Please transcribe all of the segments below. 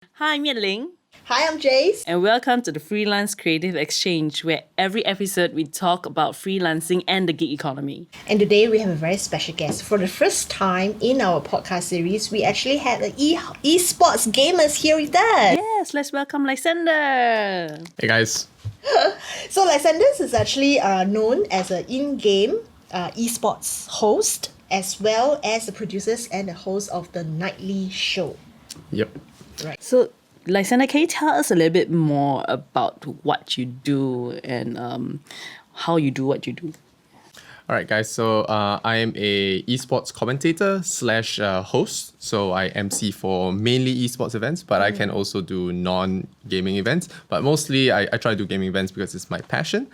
Hi, I'm Ling, Hi, I'm Jace. and welcome to the Freelance Creative Exchange, where every episode we talk about freelancing and the gig economy. And today we have a very special guest. For the first time in our podcast series, we actually had the esports gamers here with us. Yes, let's welcome Lysander. Hey guys. So Lysanders is actually known as an in-game esports host, as well as the producers and the host of the Nightly Show. Yep. So, Lysander, can you tell us a little bit more about what you do and how you do what you do? All right, guys. So I am a esports commentator slash host. So I MC for mainly esports events, but I can also do non-gaming events. But mostly I try to do gaming events because it's my passion.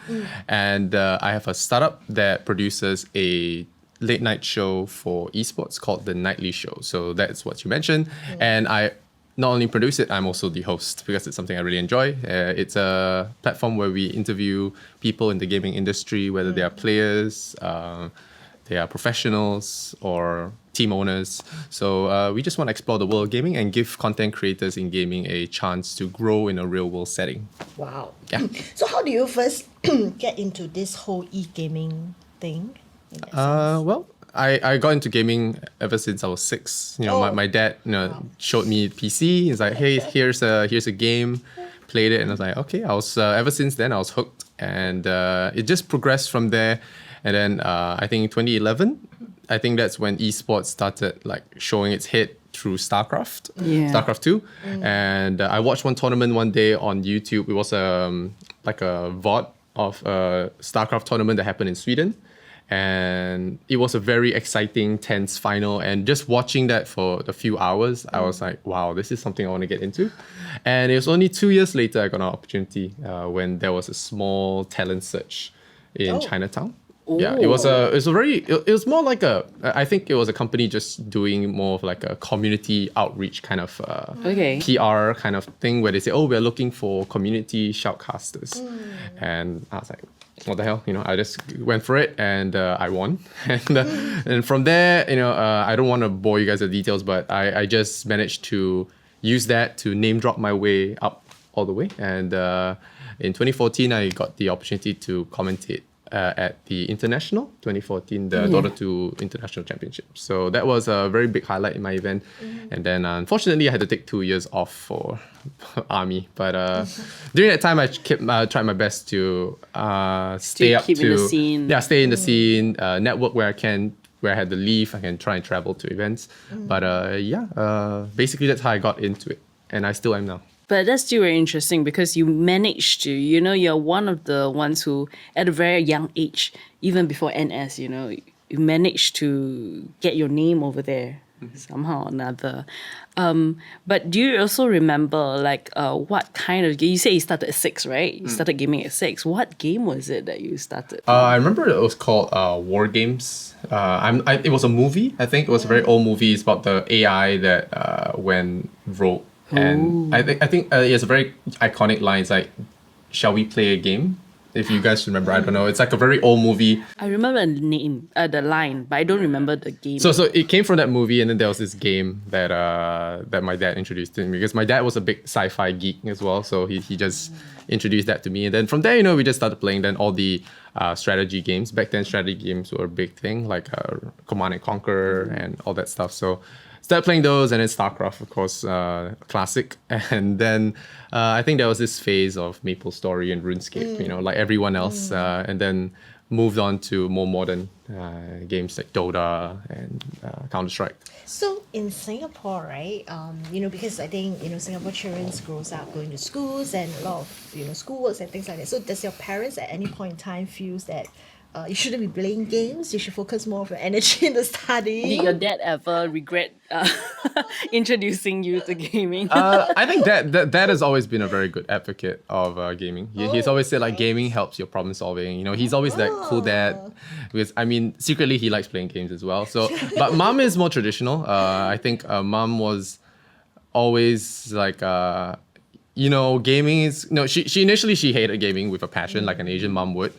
And I have a startup that produces a late night show for esports called the Knightley Show. So that's what you mentioned. And I not only produce it, I'm also the host because it's something I really enjoy. It's a platform where we interview people in the gaming industry, whether they are players, they are professionals, or team owners. So we just want to explore the world of gaming and give content creators in gaming a chance to grow in a real world setting. Wow. Yeah. So how do you first get into this whole e-gaming thing? in that sense? Well, I got into gaming ever since I was 6. You know, my dad showed me PC. He's like, hey, here's a game. Played it, and I was like, okay. I was ever since then I was hooked, and it just progressed from there. And then I think 2011, I think that's when esports started like showing its head through StarCraft, Yeah. StarCraft 2. And I watched one tournament one day on YouTube. It was like a VOD of a StarCraft tournament that happened in Sweden. And it was a very exciting, tense final. And just watching that for a few hours, I was like, wow, this is something I want to get into. And it was only 2 years later I got an opportunity when there was a small talent search in Chinatown. Yeah, it was more like I think it was a company just doing more of like a community outreach kind of Okay. PR kind of thing where they say, oh, we're looking for community shoutcasters. And I was like, what the hell? You know, I just went for it and I won. And from there, I don't want to bore you guys with details, but I just managed to use that to name drop my way up all the way. And in 2014, I got the opportunity to commentate at the International 2014, the Dota 2 International Championship. So that was a very big highlight in my event. And then unfortunately, I had to take 2 years off for army. But during that time, I tried my best to stay up keep to in the scene. Yeah, stay in the scene, network where I can. Where I had to leave, I can try and travel to events. But basically that's how I got into it, and I still am now. But that's still very interesting because you managed to, you're one of the ones who, at a very young age, even before NS, you managed to get your name over there somehow or another. But do you also remember, what kind of game? You say you started at 6, right? You started gaming at 6. What game was it that you started? I remember it was called War Games. It was a movie. I think it was a very old movie. It's about the AI that went rogue. And I think it's a very iconic line. It's like, shall we play a game? If you guys remember, I don't know. It's like a very old movie. I remember the name, the line, but I don't remember the game. So it came from that movie, and then there was this game that that my dad introduced to me because my dad was a big sci-fi geek as well. So he just introduced that to me, and then from there, we just started playing. Then all the strategy games. Back then, strategy games were a big thing, like Command and Conquer and all that stuff. So started playing those, and then StarCraft, of course, classic. And then I think there was this phase of MapleStory and RuneScape, like everyone else. And then moved on to more modern games like Dota and Counter-Strike. So in Singapore, right, because I think, Singapore children grows up going to schools and a lot of, schoolworks and things like that. So does your parents at any point in time feels that you shouldn't be playing games, you should focus more of your energy in the studying? Did your dad ever regret introducing you to gaming? I think that has always been a very good advocate of gaming. He's always said like gaming helps your problem solving. He's always that cool dad because secretly he likes playing games as well. So, but mom is more traditional. I think mom was always like gaming is no. She initially she hated gaming with a passion, like an Asian mom would,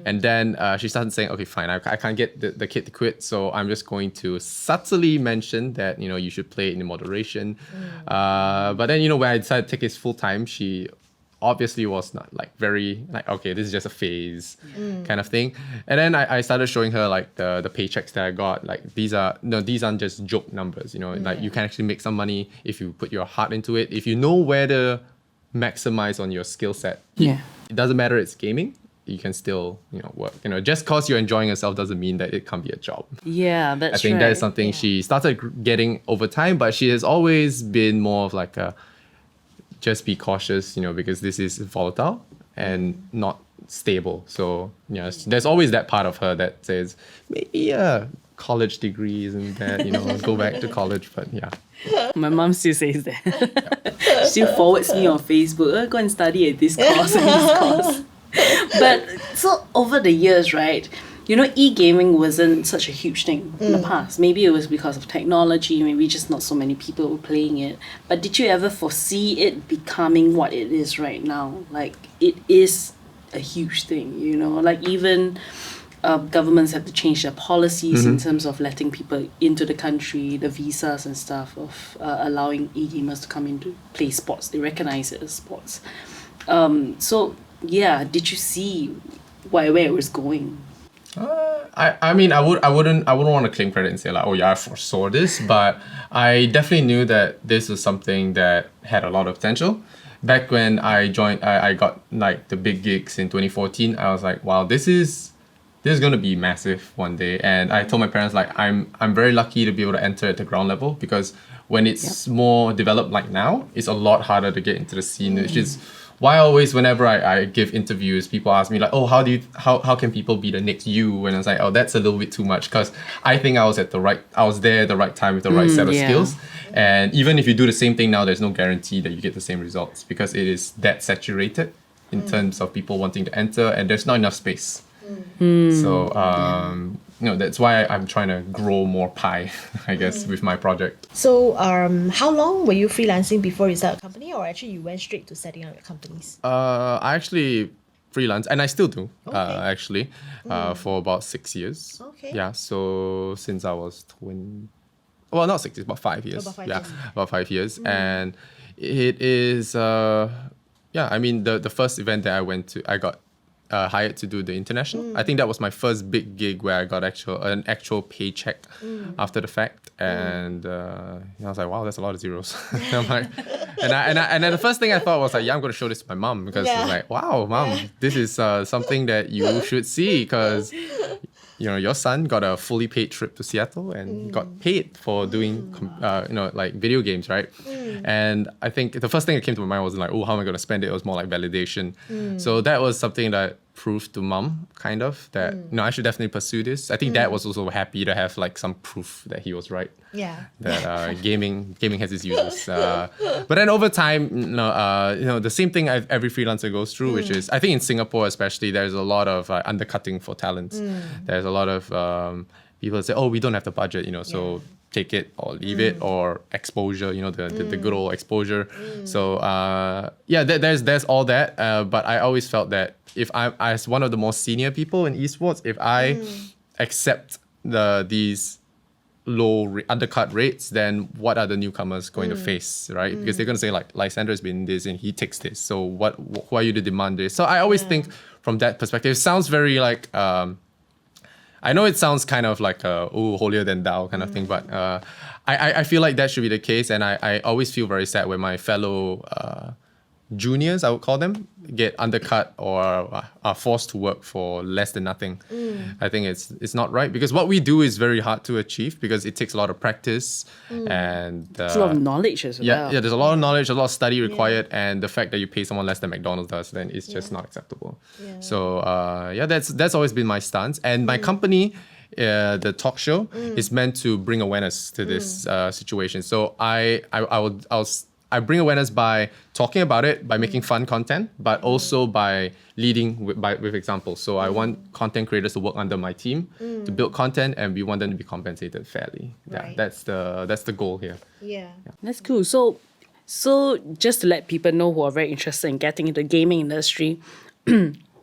and then she started saying, okay, fine, I can't get the kid to quit, so I'm just going to subtly mention that you should play it in moderation. But then when I decided to take it full time, she obviously was not very okay, this is just a phase kind of thing. And then I started showing her the paychecks that I got, these aren't just joke numbers, like you can actually make some money if you put your heart into it, if you know where to maximize on your skill set. Yeah. It doesn't matter it's gaming, you can still work. Just cause you're enjoying yourself doesn't mean that it can't be a job. Yeah, that's I think right. that is something she started getting over time, but she has always been more of just be cautious, because this is volatile and not stable. So there's always that part of her that says maybe a college degree isn't that, go back to college. But yeah. My mom still says that. Still forwards me on Facebook, go and study at this course and this course. But so over the years, right, e-gaming wasn't such a huge thing in the past. Maybe it was because of technology, maybe just not so many people were playing it. But did you ever foresee it becoming what it is right now? It is a huge thing, even governments have to change their policies in terms of letting people into the country, the visas and stuff, of allowing e-gamers to come in to play sports. They recognize it as sports. So yeah, did you see where it was going? I wouldn't want to claim credit and say I foresaw this, but I definitely knew that this was something that had a lot of potential. Back when I joined, I got the big gigs in 2014. I was like, wow, this is going to be massive one day. And I told my parents I'm very lucky to be able to enter at the ground level, because when it's more developed now, it's a lot harder to get into the scene, which is why always whenever I give interviews, people ask me how can people be the next you? And I was like, oh, that's a little bit too much, because I think I was there at the right time with the right set of skills. And even if you do the same thing now, there's no guarantee that you get the same results, because it is that saturated in terms of people wanting to enter, and there's not enough space. So that's why I'm trying to grow more pie, I guess, with my project. So how long were you freelancing before you started a company, or actually you went straight to setting up your companies? I actually freelance, and I still do, for about 6 years. Okay. Yeah, so since I was 20, well, not 6 years, about 5 years. About 5 years. And it is, the first event that I went to, I got hired to do the international. I think that was my first big gig where I got an actual paycheck after the fact, and I was like, wow, that's a lot of zeros. I'm like, and then the first thing I thought was I'm going to show this to my mom, because it's like, wow, mom, this is something that you should see, because your son got a fully paid trip to Seattle and got paid for doing video games, right? And I think the first thing that came to my mind wasn't how am I going to spend it? It was more like validation. So that was something that proved to mom kind of that I should definitely pursue this. I think dad was also happy to have some proof that he was right. Yeah. That gaming has its uses. But then over time, the same thing every freelancer goes through, which is, I think in Singapore especially, there's a lot of undercutting for talents. There's a lot of people say, oh, we don't have the budget, so take it or leave it, or exposure, the good old exposure. So there's all that. But I always felt that if I'm as one of the more senior people in esports, if I accept these low undercut rates, then what are the newcomers going to face, right? Because they're going to say Lysander's been this and he takes this, so who are you to demand this? So I always think from that perspective. It sounds very I know it sounds kind of holier than thou kind of thing, but I feel like that should be the case. And I always feel very sad when my fellow juniors, I would call them, get undercut or are forced to work for less than nothing. I think it's not right, because what we do is very hard to achieve, because it takes a lot of practice and it's a lot of knowledge as well. Yeah, there's a lot of knowledge, a lot of study required, and the fact that you pay someone less than McDonald's does, then it's just not acceptable. So that's always been my stance. And my company, the talk show, is meant to bring awareness to this situation. So I bring awareness by talking about it, by making fun content, but also by leading with examples. So I want content creators to work under my team to build content, and we want them to be compensated fairly. Yeah, Right. that's the goal here. Yeah. That's cool. So So just to let people know who are very interested in getting into the gaming industry,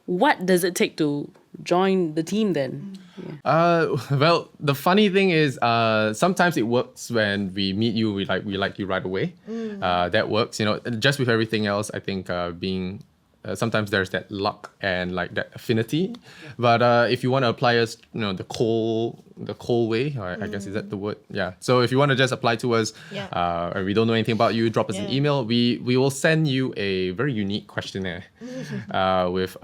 what does it take to join the team then? Well, the funny thing is, sometimes it works when we meet you, we like you right away. That works, just with everything else, I think being sometimes there's that luck and like that affinity. But if you want to apply us, the cold way, or I guess is that the word? Yeah. So if you want to just apply to us, and we don't know anything about you, drop us an email. We will send you a very unique questionnaire with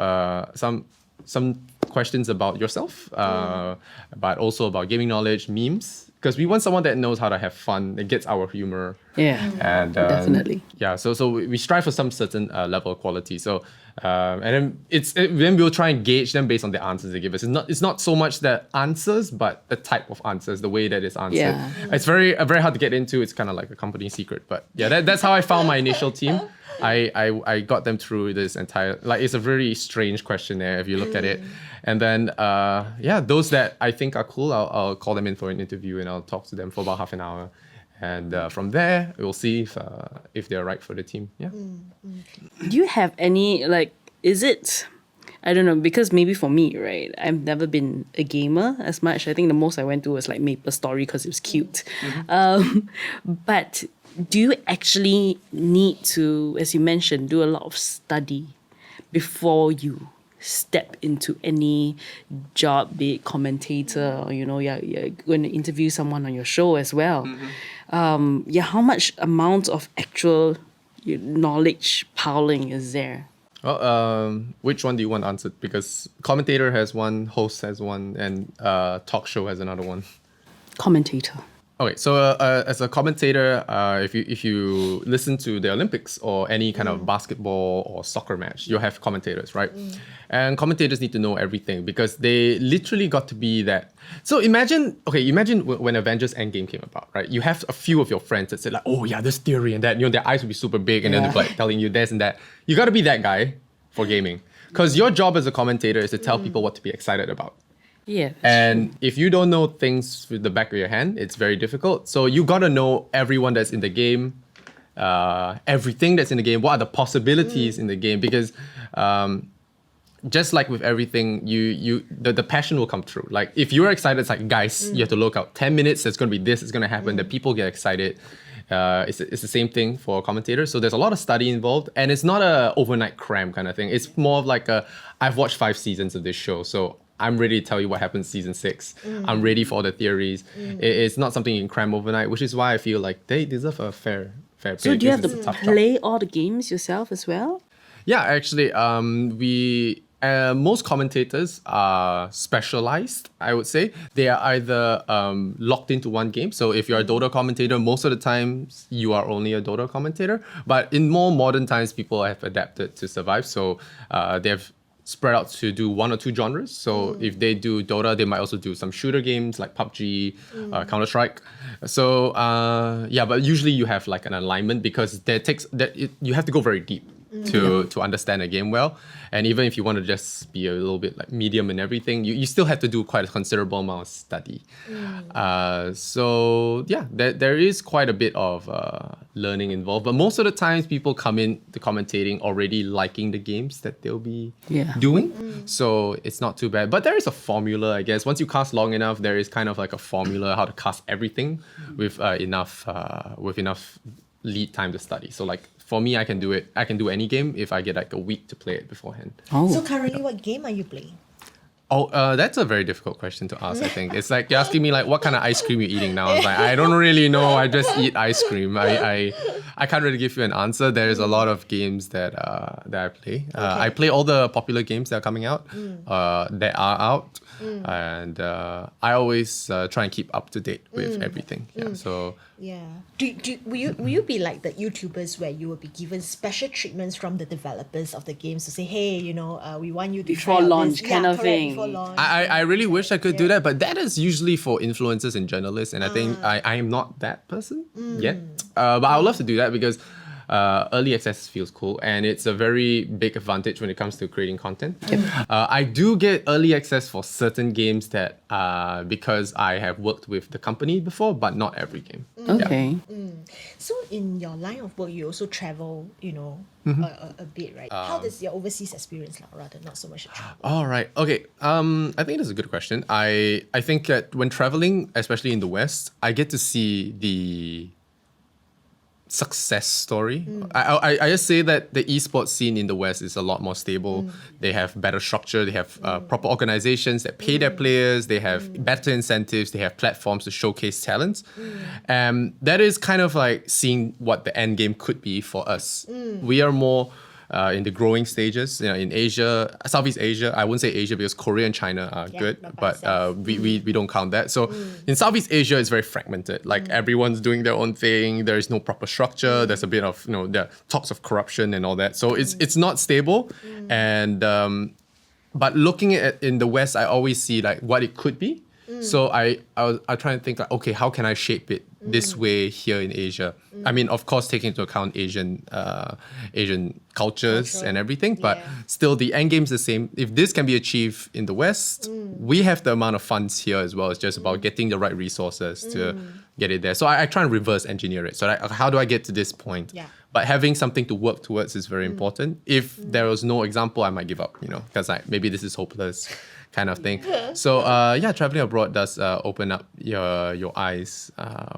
some questions and yourself, but also about gaming knowledge, memes. Because we want someone that knows how to have fun, that gets our humor. Yeah, and definitely. Yeah, so we strive for some certain level of quality. So and then then we'll try and gauge them based on the answers they give us. It's not so much the answers, but the type of answers, the way that it's answered. Yeah. It's very hard to get into. It's kind of like a company secret. But yeah, that's how I found my initial team. I got them through this entire, it's a very strange questionnaire if you look at it. And then, those that I think are cool, I'll call them in for an interview and I'll talk to them for about half an hour. And from there, we'll see if they're right for the team. Yeah. Do you have any, is it, I don't know, because maybe for me, right, I've never been a gamer as much. I think the most I went to was like MapleStory because it was cute. But do you actually need to, as you mentioned, do a lot of study before you step into any job, be it commentator, or you're going to interview someone on your show as well? How much amount of actual knowledge piling is there? Well, which one do you want answered? Because commentator has one, host has one, and talk show has another one. Commentator. Okay, so as a commentator, if you listen to the Olympics or any kind of basketball or soccer match, you'll have commentators, right? And commentators need to know everything because they literally got to be that. So imagine when Avengers Endgame came about, right? You have a few of your friends that said like, oh yeah, this theory and that, their eyes will be super big and then they're like telling you this and that. You got to be that guy for gaming because your job as a commentator is to tell people what to be excited about. Yeah. And if you don't know things with the back of your hand, it's very difficult. So you got to know everyone that's in the game, everything that's in the game, what are the possibilities in the game, because just like with everything, the passion will come through. Like if you're excited, it's like, guys, you have to look out 10 minutes, there's going to be this, it's going to happen, the people get excited. It's the same thing for a commentator. So there's a lot of study involved and it's not a overnight cram kind of thing. It's more of like I've watched 5 seasons of this show, so I'm ready to tell you what happens season 6. I'm ready for all the theories. It's not something you can cram overnight, which is why I feel like they deserve a fair pay. So do you have to It's a tough play job. all the games yourself as well? Yeah, actually, most commentators are specialized, I would say. They are either locked into one game. So if you're a Dota commentator, most of the times you are only a Dota commentator. But in more modern times, people have adapted to survive. So they've spread out to do 1 or 2 genres. So if they do Dota, they might also do some shooter games like PUBG, Counter-Strike. So but usually you have like an alignment because you have to go very deep to understand a game well. And even if you want to just be a little bit like medium and everything, you still have to do quite a considerable amount of study. There is quite a bit of learning involved. But most of the times people come in to commentating already liking the games that they'll be doing. So it's not too bad. But there is a formula, I guess. Once you cast long enough, there is kind of like a formula how to cast everything with enough lead time to study. So like for me, I can do it. I can do any game if I get like a week to play it beforehand. So currently, what game are you playing? That's a very difficult question to ask, I think. It's like you're asking me like what kind of ice cream you're eating now. It's like, I don't really know. I just eat ice cream. I can't really give you an answer. There's a lot of games that I play. I play all the popular games that are coming out, that are out. And I always try and keep up to date with everything. Will you be like the YouTubers where you will be given special treatments from the developers of the games to say, hey, we want you to Before try out launch this. kind of correct, thing. Before launch. I really wish I could do that, but that is usually for influencers and journalists, and I think I am not that person yet. But I would love to do that because early access feels cool, and it's a very big advantage when it comes to creating content. I do get early access for certain games that because I have worked with the company before, but not every game. Okay. So in your line of work, you also travel, a bit, right? How does your overseas experience like, rather not so much travel? All right. Okay. I think that's a good question. I think that when traveling, especially in the West, I get to see the success story. I just say that the esports scene in the West is a lot more stable. They have better structure. They have proper organizations that pay their players. They have better incentives. They have platforms to showcase talents. And that is kind of like seeing what the end game could be for us. We are more in the growing stages, in Asia, Southeast Asia. I wouldn't say Asia because Korea and China are good, not by but we don't count that. So in Southeast Asia, it's very fragmented. Like everyone's doing their own thing. There is no proper structure. There's a bit of there are talks of corruption and all that. So it's not stable. And but looking at in the West, I always see like what it could be. So I try to think like, okay, how can I shape it this way here in Asia? I mean, of course, taking into account Asian cultures and everything, but still the end game's the same. If this can be achieved in the West, we have the amount of funds here as well. It's just about getting the right resources to get it there. So I try and reverse engineer it. So like, how do I get to this point? Yeah. But having something to work towards is very important. If there was no example, I might give up, because maybe this is hopeless kind of thing. So traveling abroad does open up your eyes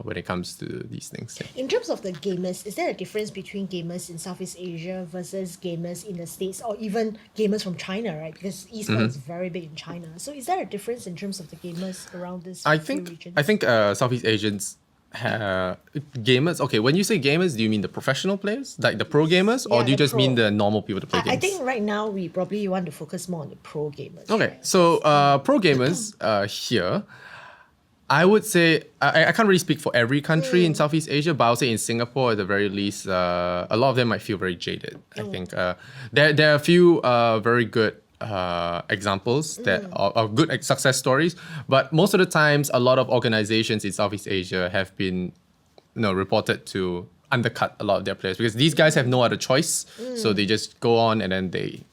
when it comes to these things. Yeah. In terms of the gamers, is there a difference between gamers in Southeast Asia versus gamers in the States or even gamers from China, right? Because esports is very big in China. So is there a difference in terms of the gamers around this regions? I think Southeast Asians gamers. Okay, when you say gamers, do you mean the professional players, like the pro gamers, or do you just mean the normal people to play games? I think right now we probably want to focus more on the pro gamers. Okay, right? so pro gamers here, I would say I can't really speak for every country in Southeast Asia, but I'll say in Singapore at the very least, a lot of them might feel very jaded. I think there are a few very good examples that are good success stories, but most of the times a lot of organizations in Southeast Asia have been reported to undercut a lot of their players because these guys have no other choice, so they just go on and then they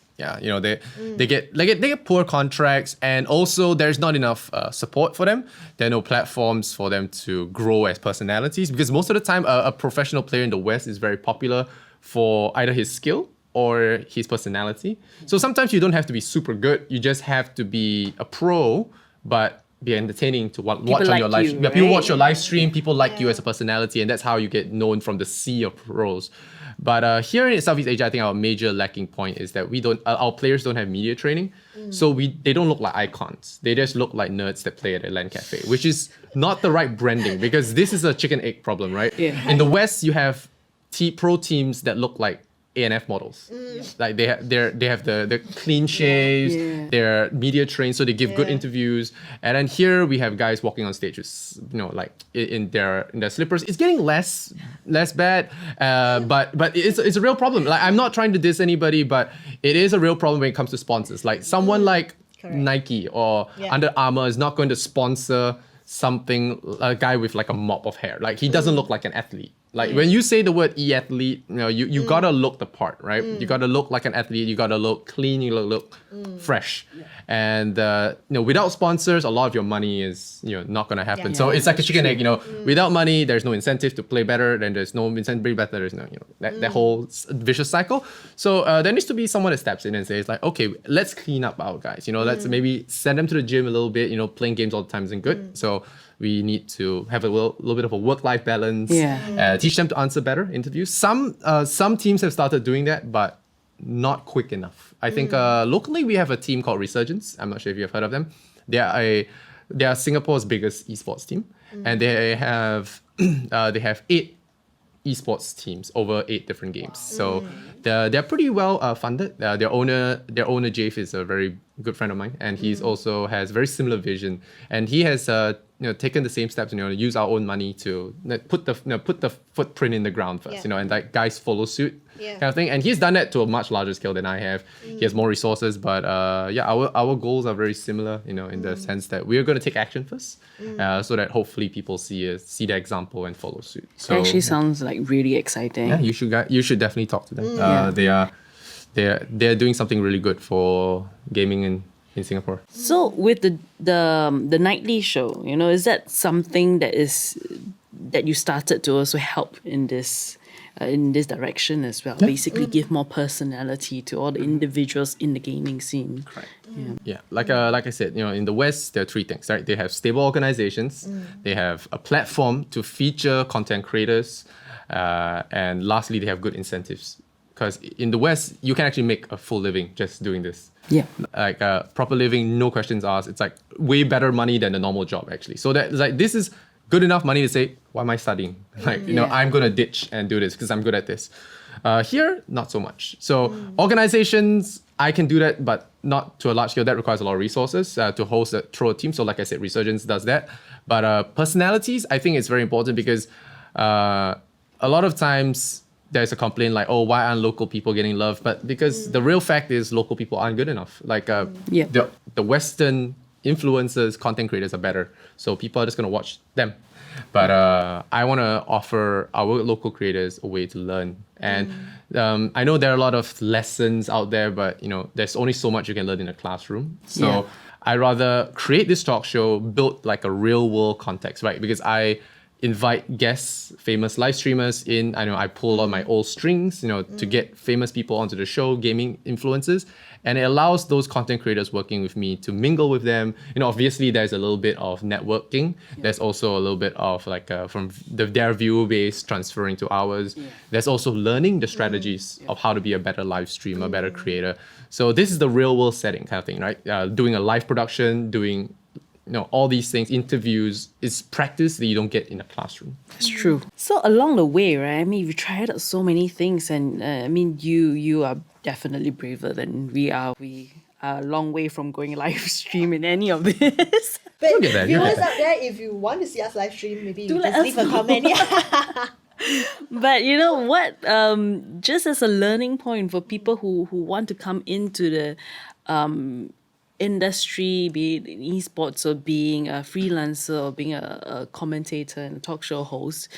get poor contracts, and also there's not enough support for them. There are no platforms for them to grow as personalities, because most of the time a professional player in the West is very popular for either his skill or his personality. So sometimes you don't have to be super good. You just have to be a pro, but be entertaining to watch on your live stream. People watch your live stream, people like you as a personality, and that's how you get known from the sea of pros. But here in Southeast Asia, I think our major lacking point is that our players don't have media training. So they don't look like icons. They just look like nerds that play at a LAN cafe, which is not the right branding, because this is a chicken egg problem, right? Yeah. In the West, you have pro teams that look like ANF models. Like they have the clean shaves, they're media trained, so they give good interviews. And then here we have guys walking on stage with, like in their slippers. It's getting less bad, but it's a real problem. Like, I'm not trying to diss anybody, but it is a real problem when it comes to sponsors. Like someone like Nike or Under Armour is not going to sponsor a guy with like a mop of hair. Like, he doesn't look like an athlete. Like when you say the word e-athlete, you gotta look the part, right? You gotta look like an athlete. You gotta look clean. You gotta look fresh. And without sponsors, a lot of your money is not gonna happen. So it's like a chicken egg. Without money, there's no incentive to play better. Then there's no incentive to play better. There's no that whole vicious cycle. So there needs to be someone that steps in and says like, okay, let's clean up our guys. Let's maybe send them to the gym a little bit. Playing games all the time isn't good. So we need to have a little bit of a work-life balance. Teach them to answer better interviews. Some teams have started doing that, but not quick enough. I think locally we have a team called Resurgence. I'm not sure if you have heard of them. They are Singapore's biggest esports team, and they have 8 esports teams over 8 different games. So they're pretty well funded. Their owner Jave is a very good friend of mine, and he's also has very similar vision, and he has taken the same steps, use our own money to put the footprint in the ground first, Yeah. and like guys follow suit, Yeah. kind of thing. And he's done that to a much larger scale than I have. He has more resources, but our goals are very similar, in the sense that we're going to take action first, so that hopefully people see the example and follow suit. So Actually sounds like really exciting. yeah, you should definitely talk to them. They're doing something really good for gaming in Singapore. So with the Knightley Show, is that something that you started to also help in this direction as well? Basically, give more personality to all the individuals in the gaming scene. Yeah, like I said, in the West, there are three things, right? They have stable organizations, they have a platform to feature content creators, and lastly, they have good incentives. Because in the West, you can actually make a full living just doing this. Yeah. Like proper living, no questions asked. It's like way better money than a normal job, actually. So that like this is good enough money to say, why am I studying? Like, I'm gonna ditch and do this because I'm good at this. Here, not so much. So organizations, I can do that, but not to a large scale. That requires a lot of resources to throw a team. So like I said, Resurgence does that. But personalities, I think it's very important because a lot of times there's a complaint like, oh, why aren't local people getting love? But because the real fact is local people aren't good enough. Like the Western influencers, content creators are better. So people are just going to watch them. But I want to offer our local creators a way to learn. And I know there are a lot of lessons out there, but there's only so much you can learn in a classroom. So I rather create this talk show, build like a real world context, right? Because I invite guests, famous live streamers in. I pull on my old strings, to get famous people onto the show, gaming influencers. And it allows those content creators working with me to mingle with them. Obviously there's a little bit of networking. There's also a little bit of like from their viewer base transferring to ours. There's also learning the strategies of how to be a better live streamer, better creator. So this is the real world setting kind of thing, right? Doing a live production, doing all these things, interviews, is practice that you don't get in a classroom. It's true. So along the way, right? I mean, you tried out so many things, and you are definitely braver than we are. We are a long way from going live stream in any of this. But Look at that, viewers look at out there, if you want to see us live stream, maybe you let just us leave a know. comment. Yeah. But you know what? Just as a learning point for people who want to come into the industry, be it in esports or being a freelancer or being a commentator and a talk show host,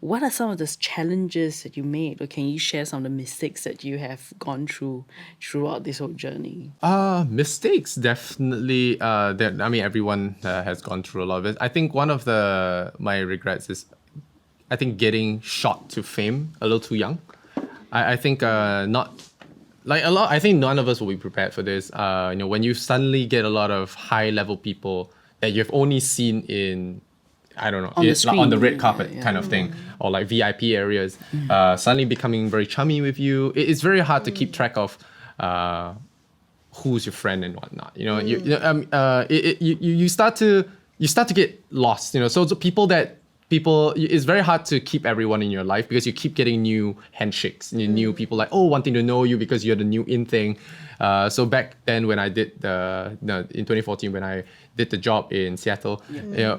what are some of the challenges that you made, or can you share some of the mistakes that you have gone through throughout this whole journey? Mistakes, definitely. Everyone has gone through a lot of it. I think one of my regrets is, I think getting shot to fame a little too young. I think I think none of us will be prepared for this. When you suddenly get a lot of high level people that you've only seen in, I don't know, on the red carpet kind of thing, or like VIP areas, suddenly becoming very chummy with you. It's very hard to keep track of who's your friend and whatnot. You start to get lost. So it's very hard to keep everyone in your life because you keep getting new handshakes and new people like, wanting to know you because you're the new in thing. So back then when I did in 2014, when I did the job in Seattle,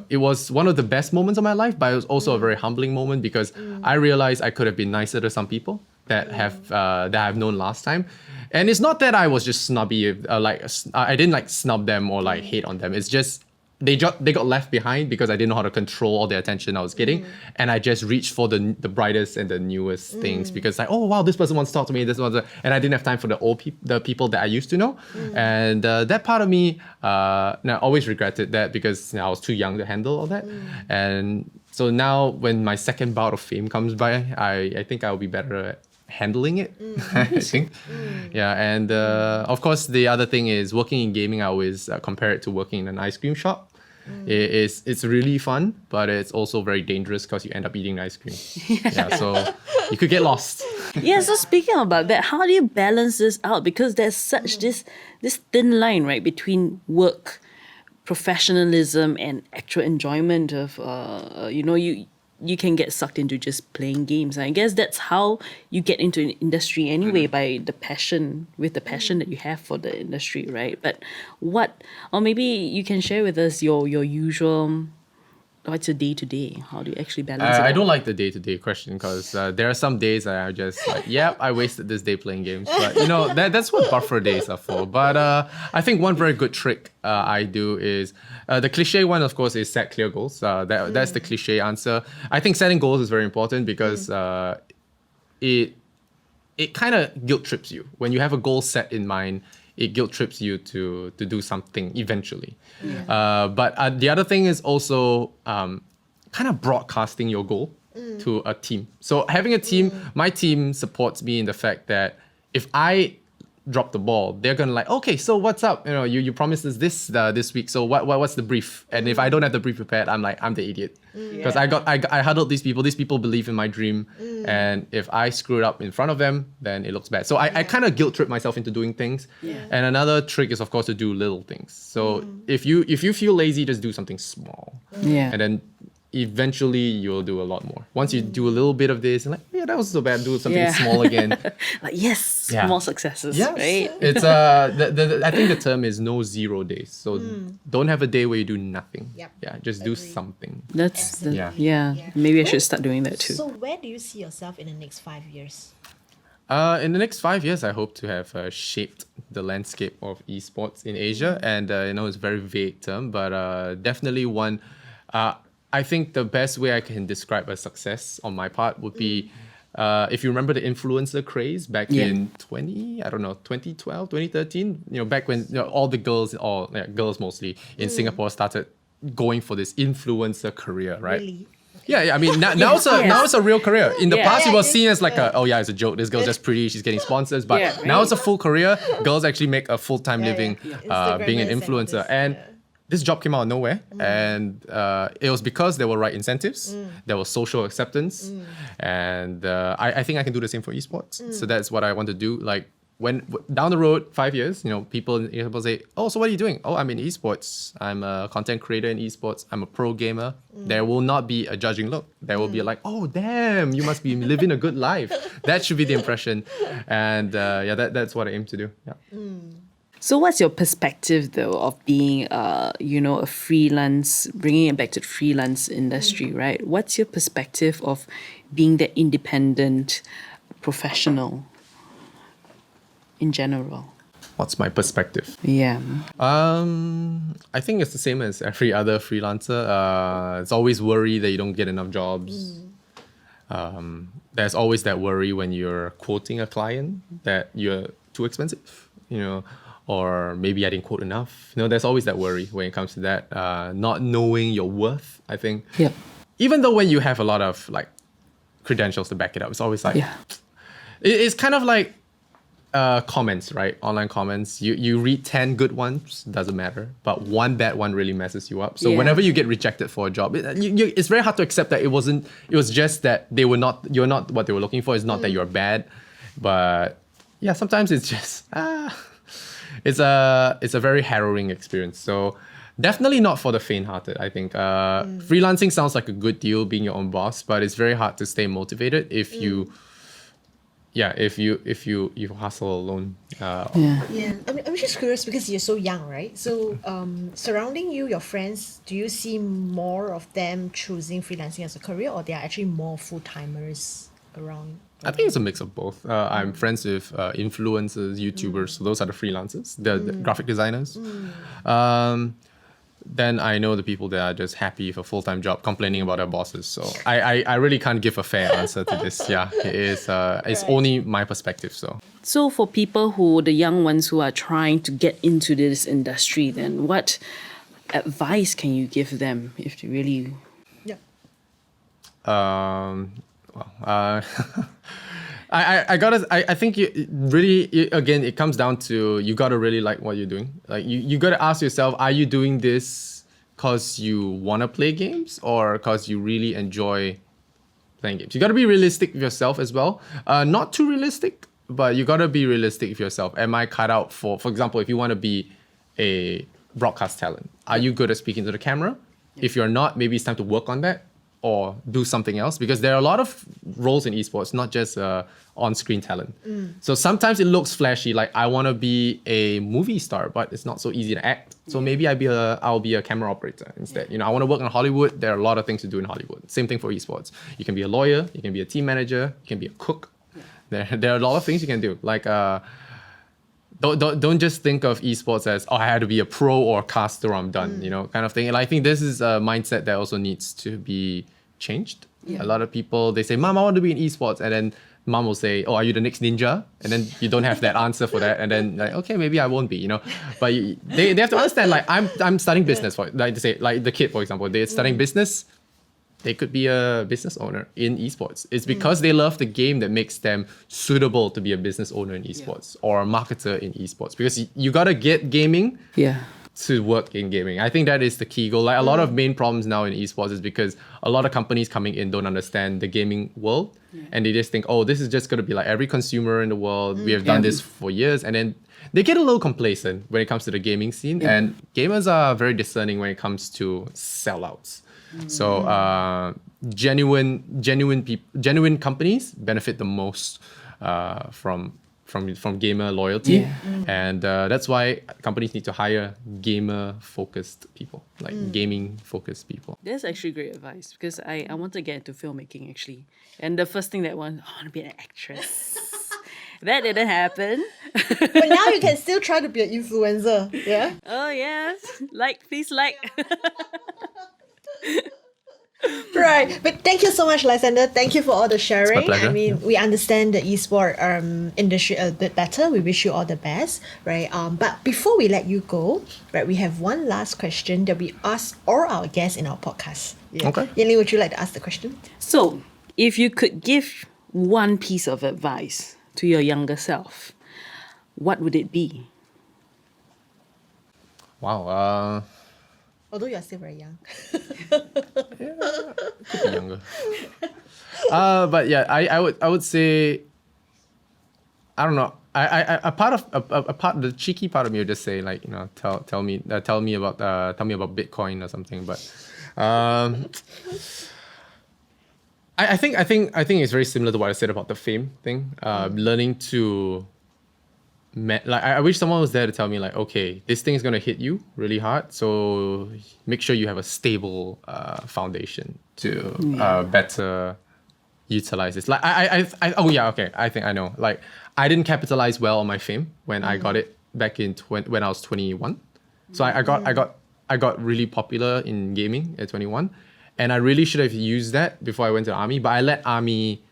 it was one of the best moments of my life, but it was also a very humbling moment because I realized I could have been nicer to some people that I've known last time. And it's not that I was just snobby, I didn't like snub them or like hate on them. It's just, they got left behind because I didn't know how to control all the attention I was getting, and I just reached for the brightest and the newest things because like, oh wow, this person wants to talk to me, and I didn't have time for the people that I used to know, and that part of me, I always regretted that because I was too young to handle all that, and so now when my second bout of fame comes by, I think I'll be better at handling it. I think. And of course the other thing is working in gaming. I always compare it to working in an ice cream shop. It's really fun, but it's also very dangerous because you end up eating ice cream. So you could get lost. So speaking about that, how do you balance this out? Because there's such this thin line, right, between work, professionalism, and actual enjoyment of you can get sucked into just playing games. I guess that's how you get into an industry anyway, by the passion, with the passion that you have for the industry, right? But or maybe you can share with us your usual, what's a day to day? How do you actually balance it I out? don't like the day-to-day question because there are some days that I just like, yep, I wasted this day playing games. But that's what buffer days are for. But I think one very good trick I do is the cliche one, of course, is set clear goals. That's the cliche answer. I think setting goals is very important because it kind of guilt trips you when you have a goal set in mind. It guilt trips you to do something eventually. But the other thing is also kind of broadcasting your goal to a team. So having a team, my team supports me in the fact that if I drop the ball, they're gonna like, okay, so what's up? You promised us this week. So what's the brief? And if I don't have the brief prepared, I'm like, I'm the idiot because I huddled these people. These people believe in my dream, and if I screw it up in front of them, then it looks bad. So I kind of guilt trip myself into doing things. And another trick is, of course, to do little things. So if you feel lazy, just do something small. And then eventually you'll do a lot more. Once you do a little bit of this, and like, yeah, that was so bad. Do something small again. Like, yes, more successes, right? It's I think the term is no 0 days. So don't have a day where you do nothing. Just do something. That's Absolutely. maybe I should start doing that too. So where do you see yourself in the next 5 years? In the next 5 years, I hope to have shaped the landscape of esports in Asia. And it's a very vague term, but definitely one. I think the best way I can describe a success on my part would be, if you remember the influencer craze back in 2012, 2013, back when all the girls, girls mostly in Singapore started going for this influencer career, right? Really? Yeah. I mean, now it's a real carear. In the past, it was Yeah, seen as like it's a joke. This girl's just pretty. She's getting sponsors. But now it's a full career. Girls actually make a full-time living being an influencer. And this job came out of nowhere, and it was because there were right incentives, there was social acceptance, and I think I can do the same for esports. So that's what I want to do. Like when down the road, 5 years, people say, "Oh, so what are you doing?" "Oh, I'm in esports. I'm a content creator in esports. I'm a pro gamer." There will not be a judging look. There will be like, "Oh, damn, you must be living a good life." That should be the impression, and that's what I aim to do. Yeah. So what's your perspective though of being a freelance, bringing it back to the freelance industry, right? What's your perspective of being the independent professional in general? What's my perspective? Yeah. I think it's the same as every other freelancer. It's always worry that you don't get enough jobs. There's always that worry when you're quoting a client that you're too expensive, or maybe I didn't quote enough. There's always that worry when it comes to that. Not knowing your worth, I think. Yeah. Even though when you have a lot of like credentials to back it up, it's always like, it's kind of like comments, right? Online comments. You read 10 good ones, doesn't matter. But one bad one really messes you up. So whenever you get rejected for a job, it's very hard to accept that it was just that you're not what they were looking for. It's not that you're bad. But yeah, sometimes it's just, it's a very harrowing experience. So definitely not for the faint-hearted, I think. Freelancing sounds like a good deal, being your own boss, but it's very hard to stay motivated if you hustle alone. I'm just curious because you're so young, right? So surrounding you, your friends, do you see more of them choosing freelancing as a career, or there are actually more full-timers around? I think it's a mix of both. I'm friends with influencers, YouTubers, so those are the freelancers, the graphic designers. Then I know the people that are just happy for a full-time job, complaining about their bosses. So I really can't give a fair answer to this. Yeah, it is. It's only my perspective. So for people the young ones who are trying to get into this industry, then what advice can you give them if they really? I think again, it comes down to you gotta really like what you're doing. Like you gotta ask yourself, are you doing this because you wanna play games or because you really enjoy playing games? You gotta be realistic with yourself as well. Not too realistic, but you gotta be realistic with yourself. Am I cut out for example, if you wanna be a broadcast talent, are you good at speaking to the camera? If you're not, maybe it's time to work on that. or do something else, because there are a lot of roles in esports, not just on-screen talent. So sometimes it looks flashy, like I want to be a movie star, but it's not so easy to act. So maybe I'll be a camera operator instead. I want to work in Hollywood. There are a lot of things to do in Hollywood. Same thing for esports. You can be a lawyer, you can be a team manager, you can be a cook. There are a lot of things you can do. Like don't just think of esports as, I had to be a pro or a caster, I'm done, kind of thing. And I think this is a mindset that also needs to be changed. A lot of people, they say, Mom, I want to be in esports. And then Mom will say, oh, are you the next ninja? And then you don't have that answer for that. And then like, okay, maybe I won't be, But they have to understand, like, I'm studying business, for like to say, like the kid, for example, they're studying business. They could be a business owner in esports. It's because they love the game that makes them suitable to be a business owner in esports or a marketer in esports. Because you got to get gaming to work in gaming. I think that is the key goal. Like a lot of main problems now in esports is because a lot of companies coming in don't understand the gaming world. And they just think, oh, this is just going to be like every consumer in the world. We have done this for years. And then they get a little complacent when it comes to the gaming scene. And gamers are very discerning when it comes to sellouts. So genuine companies benefit the most from gamer loyalty, and that's why companies need to hire gamer focused people, like gaming focused people. That's actually great advice, because I want to get into filmmaking actually, and the first thing that I want to be an actress. That didn't happen. But now you can still try to be an influencer. Yeah. Oh yes, please like. Right, but thank you so much, Lysander. Thank you for all the sharing. It's my pleasure. I mean, we understand the esport industry a bit better. We wish you all the best, right? But before we let you go, right, we have one last question that we ask all our guests in our podcast. Yeah. Okay. Yeli, would you like to ask the question? So, if you could give one piece of advice to your younger self, what would it be? Wow. Although you're still very young. Could be younger. But yeah, I would say, I don't know. The cheeky part of me would just say, like, tell me about Bitcoin or something. But I think it's very similar to what I said about the fame thing. Learning to I wish someone was there to tell me, like, okay, this thing is going to hit you really hard, so make sure you have a stable foundation to better utilize this. Like I think I know. Like, I didn't capitalize well on my fame when I got it back in when I was 21. So I got really popular in gaming at 21, and I really should have used that before I went to the army, but I let army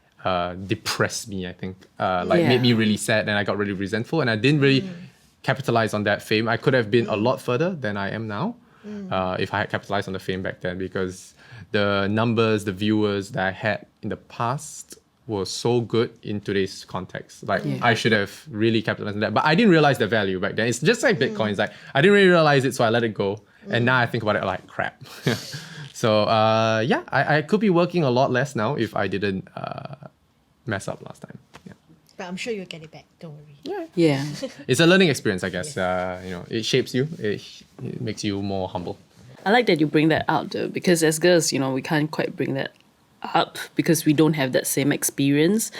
depressed me, I think. Made me really sad, and I got really resentful, and I didn't really capitalize on that fame. I could have been a lot further than I am now if I had capitalized on the fame back then, because the numbers, the viewers that I had in the past were so good in today's context. Like, I should have really capitalized on that, but I didn't realize the value back then. It's just like Bitcoin. It's like, I didn't really realize it, so I let it go. And now I think about it like, crap. So I could be working a lot less now if I didn't mess up last time. Yeah. But I'm sure you'll get it back. Don't worry. Yeah. It's a learning experience, I guess. It shapes you. It makes you more humble. I like that you bring that out though, because as girls, we can't quite bring that up because we don't have that same experience.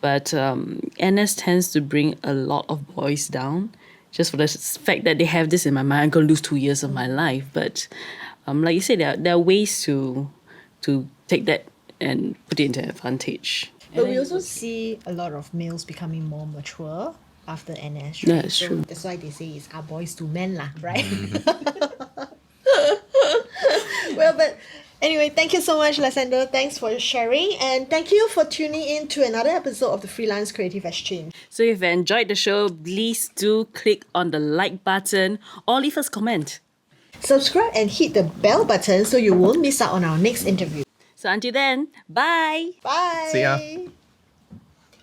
But NS tends to bring a lot of boys down, just for the fact that they have this in my mind, I'm going to lose 2 years of my life. But like you said, there are ways to take that and put it into advantage. But we also see a lot of males becoming more mature after NS. Right? That's true. That's why they say it's our boys to men lah, right? Well, but anyway, thank you so much, Lysander. Thanks for sharing, and thank you for tuning in to another episode of the Freelance Creative Exchange. So if you enjoyed the show, please do click on the like button or leave us a comment. Subscribe and hit the bell button so you won't miss out on our next interview. So until then, bye. Bye. See ya.